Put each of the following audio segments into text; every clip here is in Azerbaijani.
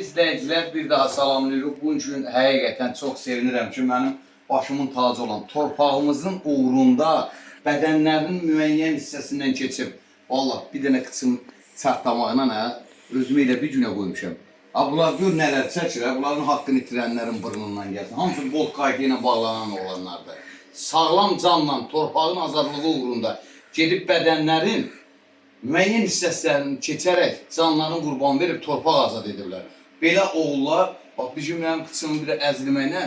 İzləyicilər, bir daha salamlayırıq. Bu gün həqiqətən çox sevinirəm ki, mənim başımın tacı olan torpağımızın uğrunda bədənlərinin müəyyən hissəsindən keçib. Vallahi bir dənə kısım çartlamağına özümü elə bir günə qoymuşam. Bunlar gör nələr çəkir, bunların haqqını itirənlərin burnundan gəlsin. Hamısı bol qayğı ilə bağlanan olanlardır. Sağlam canla torpağın azadlığı uğrunda gedib bədənlərin müəyyən hissəsini keçərək canlarını qurban verib torpaq azad edirlər. Belə oğullar, bax bizim mənim qısmımı bir əzilməklə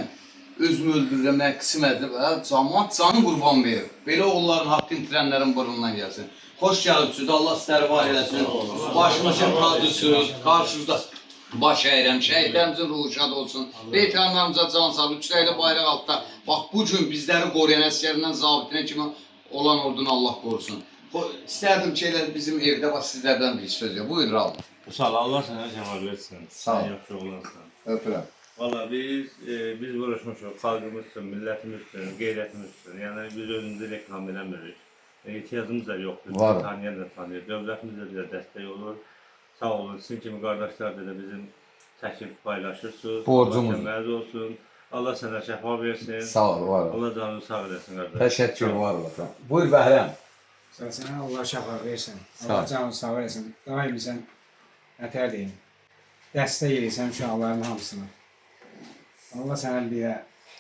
özümü öldürürəm, mən qısım əzilib, cəmaat canı qurban verir. Belə oğulların haqqını itirənlərin burnundan gəlsin. Xoş gəlibsiniz, Allah sizləri var eləsin. Başımızın tacısınız, qarşınızda baş əyirəm, şəhidlərimizin ruhu şad olsun. Veteranlarımıza can sağlığı, üçləylə bayraq altda. Bax bu gün bizləri qoruyan əsgərindən zabitinə kimi olan ordunu Allah qorusun. İstərdim ki, bizim evdə bax sizlərdən bir söz yok. Buyurun Raul. Sağ ol, Allah sənə cəmal versin. Sağ ol. Sən yaxşı oğlansan. Öpürəm. Valla biz vuruşmuşuq, xalqımız üçün, millətimiz üçün, qeyrətimiz üçün. Yəni biz özümüzü reklam eləmirik. İhtiyacımız da yoxdur. Var. Tanıyan da tanıyır. Dövlətimiz də bizə dəstək olur. Sağ olun, sizin kimi qardaşlar da bizim çəkib paylaşırsınız. Borcumuz. Allah kəməz olsun. Allah sənə şəfa versin. Sağ ol, var ol. Allah canını sağ eləsin qardaş. Təşəkkür, var ol. Buyur Bəhrəm. Sənə Allah şəfa versin. Sağ ol. Allah canını sağ versin. Daim sən nətər deyim. Dəstək edirsən uşaqların hamısını. Allah sənə bir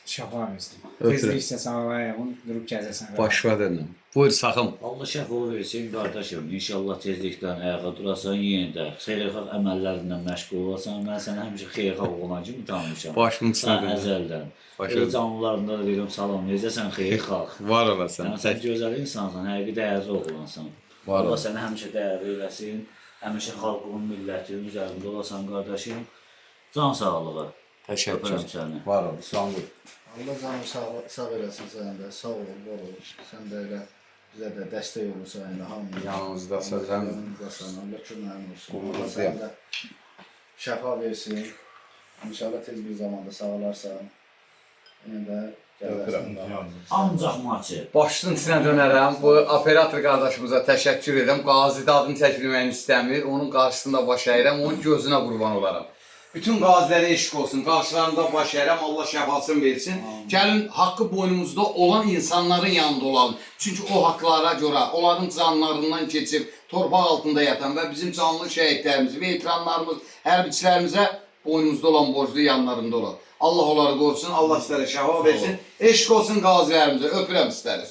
şəfa versin. Öpürəm. Tezlik isə sağlayın, durub gəzəsən. Başva dönüm. Buyur Saxım. Allah şəfa versin qardaşım. İnşallah tezlikdən ayağa durasan, yenə də xeyirxah əməllərindən məşğul olasan. Mən sənə həmişə xeyirxah olan kimi tanımışam. Başımın üstünə Sən dönüm. əzəldən. Başa Öz canlılarında da deyirəm salam. Necəsən xeyirxah? Var olasın. Sən gözəl insansan, həqiqi dəyərli oğlansan. Var Allah ol. sənə həmişə dəyər eləsin. Həmişə xalqının, millətin üzərində olasan qardaşım. Can sağlığı. Təşəkkür. Öpürəm səni. Var ol. Sağ ol. Allah canını sağ eləsin sənə də, sağ ol, var ol. Sən də elə bizə də dəstək olursan, yəni hamı. Yanımızdasan, sən Yanımızdasan, Allah köməyin olsun. Allah qulluqdayam. sənə də şəfa versin. İnşallah tez bir zamanda sağlarsan. Yenə də gələrsən daha. Ancaq maçı. Başının içine dönərəm. Bu operator qardaşımıza təşəkkür edirəm. Qazi adını çəkilməyini istəmir. Onun qarşısında baş əyirəm. Onun gözünə qurban olaram. Bütün qazilərə eşq olsun. Qarşılarında baş əyirəm. Allah şəfasını versin. Gəlin haqqı boynumuzda olan insanların yanında olalım. Çünki o haqlara görə onların canlarından keçib torpaq altında yatan və bizim canlı şəhidlərimiz, veteranlarımız, hərbiçilərimizə boynumuzda olan borclu yanlarında olalım. Allah onları qorusun. Allah sizlərə şəfa versin. Eşq olsun qazilərimizə. Öpürəm sizləri.